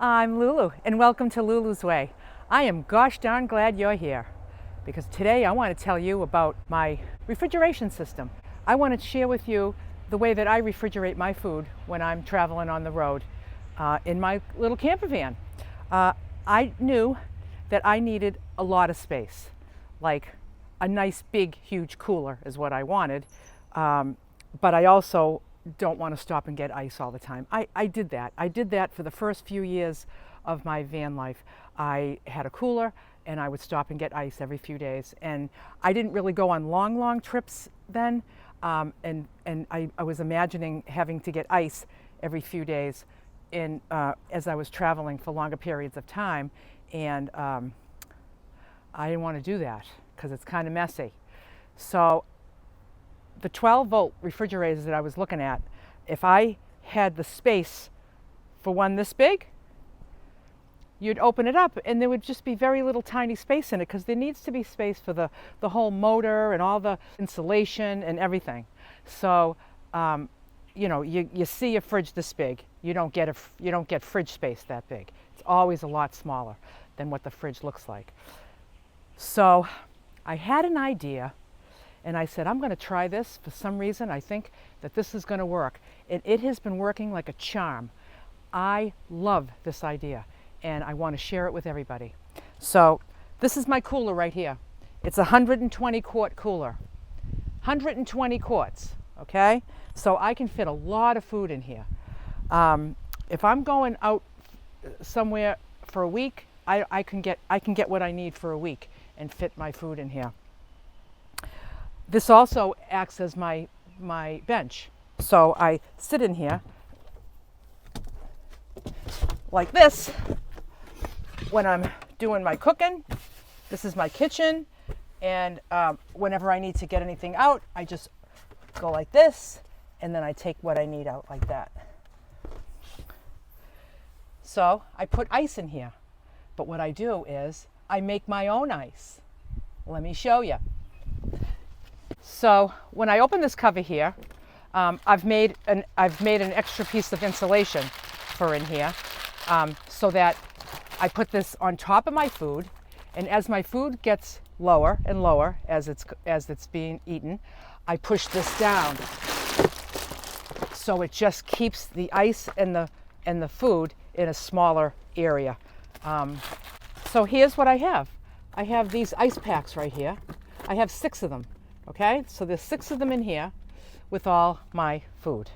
I'm Lulu, and welcome to Lulu's Way. I am gosh darn glad you're here because today I want to tell you about my refrigeration system. I want to share with you the way that I refrigerate my food when I'm traveling on the road in my little camper van. I knew that I needed a lot of space, like a nice big huge cooler is what I wanted, but I also don't want to stop and get ice all the time. I did that. I did that for the first few years of my van life. I had a cooler and I would stop and get ice every few days. And I didn't really go on long trips then. And I was imagining having to get ice every few days as I was traveling for longer periods of time. And I didn't want to do that because it's kind of messy. So the 12-volt refrigerators that I was looking at, if I had the space for one this big, you'd open it up and there would just be very little tiny space in it because there needs to be space for the whole motor and all the insulation and everything. So, you see a fridge this big, you don't get fridge space that big. It's always a lot smaller than what the fridge looks like. So I had an idea. And I said, I'm going to try this. For some reason, I think that this is going to work. And it has been working like a charm. I love this idea, and I want to share it with everybody. So this is my cooler right here. It's a 120 quart cooler. 120 quarts, okay? So I can fit a lot of food in here. If I'm going out somewhere for a week, I can get what I need for a week and fit my food in here. This also acts as my bench. So I sit in here like this when I'm doing my cooking. This is my kitchen, and whenever I need to get anything out, I just go like this, and then I take what I need out like that. So I put ice in here, but what I do is I make my own ice. Let me show you. So when I open this cover here, I've made an extra piece of insulation for in here, so that I put this on top of my food, and as my food gets lower and lower as it's being eaten, I push this down, so it just keeps the ice and the food in a smaller area. So here's what I have. I have these ice packs right here. I have 6 of them. Okay, so there's 6 of them in here with all my food.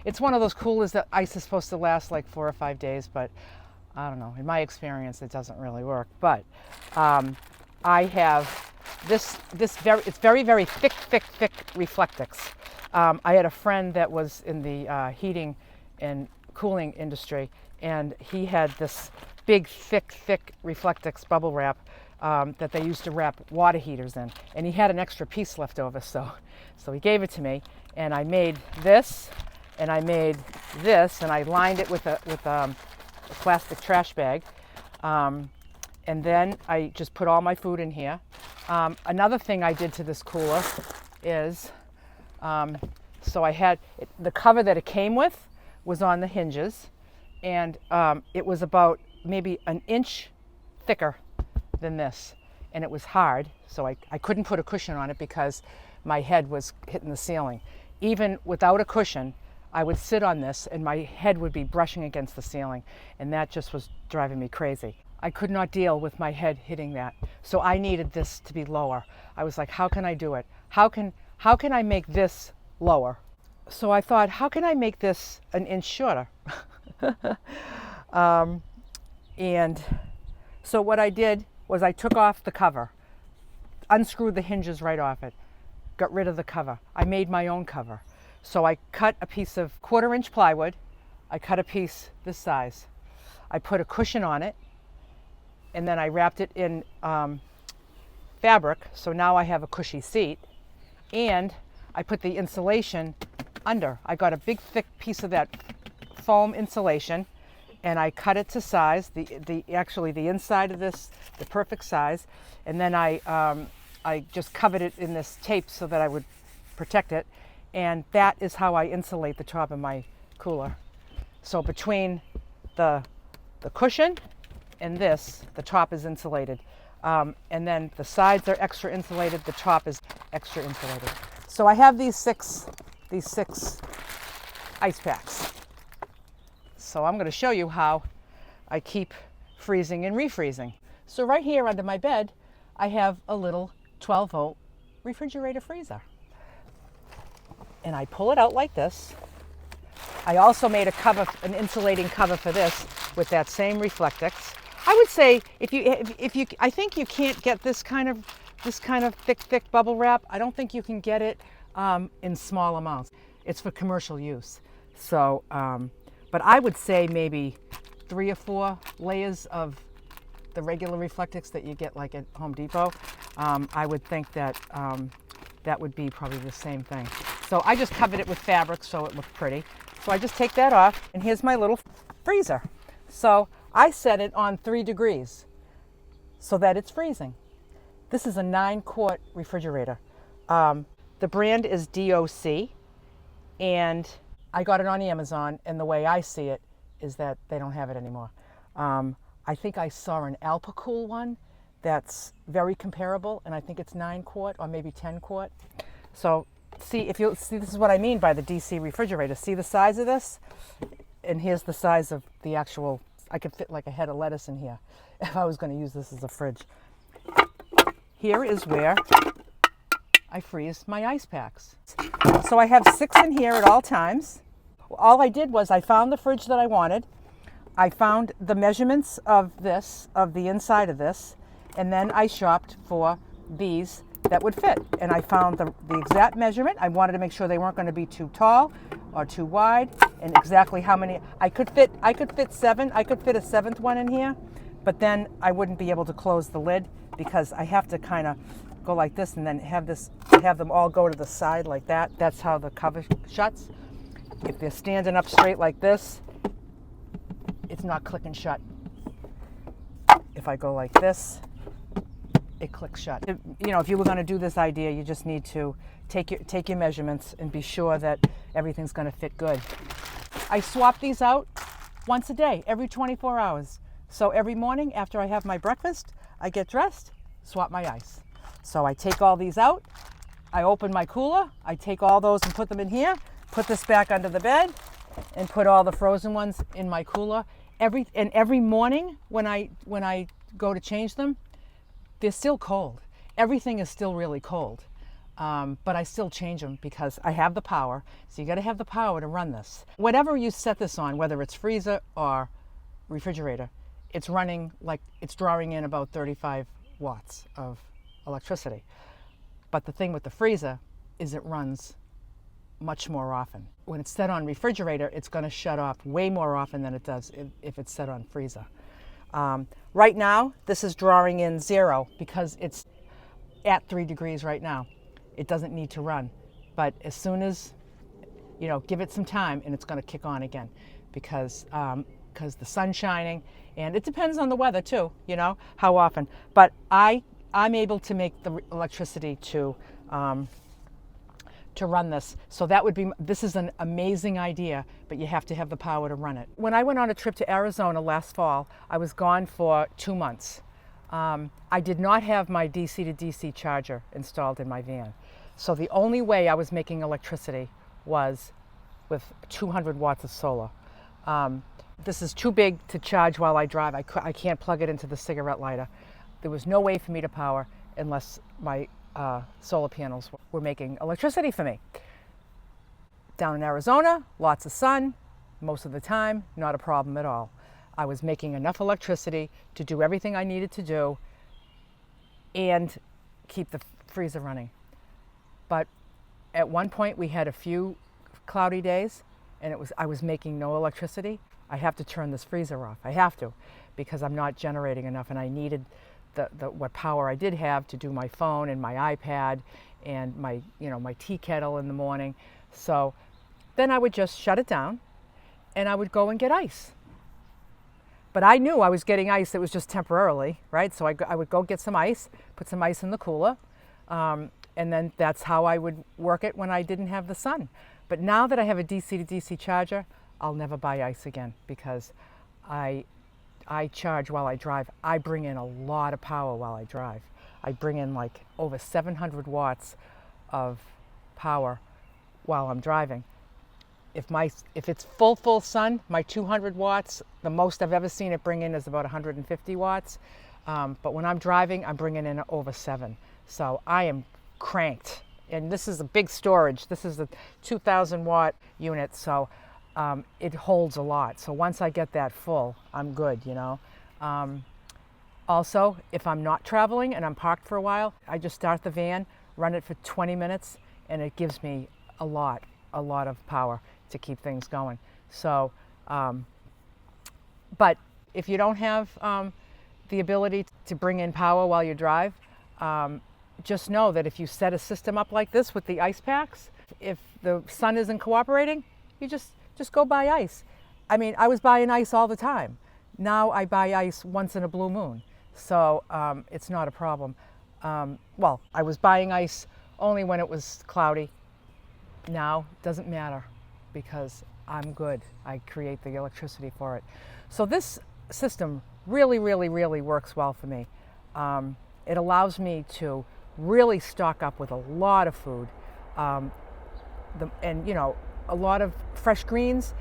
It's one of those coolers that ice is supposed to last like 4 or 5 days, but I don't know. In my experience, it doesn't really work. But I have it's very, very thick Reflectix. I had a friend that was in the heating and cooling industry, and he had this big, thick Reflectix bubble wrap that they used to wrap water heaters in, and he had an extra piece left over, so he gave it to me, and I made this, and I made this, and I lined it with a plastic trash bag, and then I just put all my food in here. Another thing I did to this cooler is, so I had the cover that it came with was on the hinges, and it was about maybe an inch thicker than this, and it was hard, so I couldn't put a cushion on it because my head was hitting the ceiling. Even without a cushion, I would sit on this and my head would be brushing against the ceiling, and that just was driving me crazy. I could not deal with my head hitting that, so I needed this to be lower. I was like, how can I do it? How can I make this lower? So I thought, how can I make this an inch shorter? And so what I did was I took off the cover, unscrewed the hinges right off it, got rid of the cover. I made my own cover. So I cut a piece of 1/4-inch plywood. I cut a piece this size. I put a cushion on it, and then I wrapped it in fabric, so now I have a cushy seat. And I put the insulation under. I got a big thick piece of that foam insulation, and I cut it to size, actually the inside of this, the perfect size, and then I just covered it in this tape so that I would protect it, and that is how I insulate the top of my cooler. So between the the cushion, and this, the top is insulated. And then the sides are extra insulated, the top is extra insulated. So I have these six ice packs. So I'm going to show you how I keep freezing and refreezing. So right here under my bed, I have a little 12-volt refrigerator freezer. And I pull it out like this. I also made a cover, an insulating cover for this with that same Reflectix. I would say if you, I think you can't get this kind of thick bubble wrap. I don't think you can get it in small amounts. It's for commercial use. So, but I would say maybe 3 or 4 layers of the regular Reflectix that you get like at Home Depot. I would think that that would be probably the same thing. So I just covered it with fabric so it looked pretty. So I just take that off, and here's my little freezer. So I set it on 3 degrees so that it's freezing. This is a 9-quart refrigerator. The brand is DOC, and I got it on Amazon, and the way I see it is that they don't have it anymore. I think I saw an Alpacool one that's very comparable, and I think it's 9-quart or maybe 10-quart. So see, if you see, this is what I mean by the DC refrigerator. See the size of this? And here's the size of the actual, I could fit like a head of lettuce in here if I was going to use this as a fridge. Here is where I freeze my ice packs. So I have 6 in here at all times. All I did was I found the fridge that I wanted. I found the measurements of this, of the inside of this, and then I shopped for these that would fit. And I found the exact measurement. I wanted to make sure they weren't going to be too tall or too wide, and exactly how many. I could fit 7. I could fit a 7th one in here, but then I wouldn't be able to close the lid because I have to kind of go like this and then have them all go to the side like that. That's how the cover shuts. If they're standing up straight like this, it's not clicking shut. If I go like this, it clicks shut. You know, if you were going to do this idea, you just need to take your measurements and be sure that everything's going to fit good. I swap these out once a day, every 24 hours. So every morning after I have my breakfast, I get dressed, swap my ice. So I take all these out, I open my cooler, I take all those and put them in here, put this back under the bed, and put all the frozen ones in my cooler. Every morning when I go to change them, they're still cold. Everything is still really cold, but I still change them because I have the power. So you got to have the power to run this. Whatever you set this on, whether it's freezer or refrigerator, it's running like it's drawing in about 35 watts of electricity. But the thing with the freezer is it runs much more often. When it's set on refrigerator, it's going to shut off way more often than it does if it's set on freezer. Right now, this is drawing in 0 because it's at 3 degrees right now. It doesn't need to run. But as soon as, you know, give it some time and it's going to kick on again because the sun's shining, and it depends on the weather too, you know, how often. But I'm able to make the electricity to run this. So this is an amazing idea, but you have to have the power to run it. When I went on a trip to Arizona last fall, I was gone for 2 months. I did not have my DC to DC charger installed in my van. So the only way I was making electricity was with 200 watts of solar. This is too big to charge while I drive. I can't plug it into the cigarette lighter. There was no way for me to power unless my solar panels were making electricity for me. Down in Arizona, lots of sun, most of the time, not a problem at all. I was making enough electricity to do everything I needed to do and keep the freezer running. But at one point we had a few cloudy days and I was making no electricity. I have to turn this freezer off. I have to, because I'm not generating enough, and I needed what power I did have to do my phone and my iPad and my tea kettle in the morning. So then I would just shut it down and I would go and get ice. But I knew I was getting ice that was just temporarily, right? So I would go get some ice, put some ice in the cooler, and then that's how I would work it when I didn't have the sun. But now that I have a DC to DC charger, I'll never buy ice again because I I charge while I drive, I bring in a lot of power while I drive. I bring in like over 700 watts of power while I'm driving. If it's full sun, my 200 watts, the most I've ever seen it bring in is about 150 watts. But when I'm driving, I'm bringing in over 7. So I am cranked. And this is a big storage. This is a 2,000 watt unit, so it holds a lot. So once I get that full, I'm good, you know. Also, if I'm not traveling and I'm parked for a while, I just start the van, run it for 20 minutes, and it gives me a lot of power to keep things going. So, but if you don't have the ability to bring in power while you drive, just know that if you set a system up like this with the ice packs, if the sun isn't cooperating, you just go buy ice. I mean, I was buying ice all the time. Now I buy ice once in a blue moon. So it's not a problem. Well, I was buying ice only when it was cloudy. Now it doesn't matter because I'm good. I create the electricity for it. So this system really works well for me. It allows me to really stock up with a lot of food. And you know, a lot of fresh greens,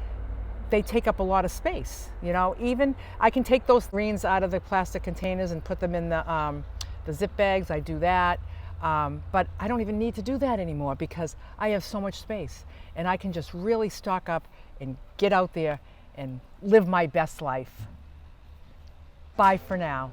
they take up a lot of space. You know, even I can take those greens out of the plastic containers and put them in the zip bags. I do that. But I don't even need to do that anymore because I have so much space and I can just really stock up and get out there and live my best life. Bye for now.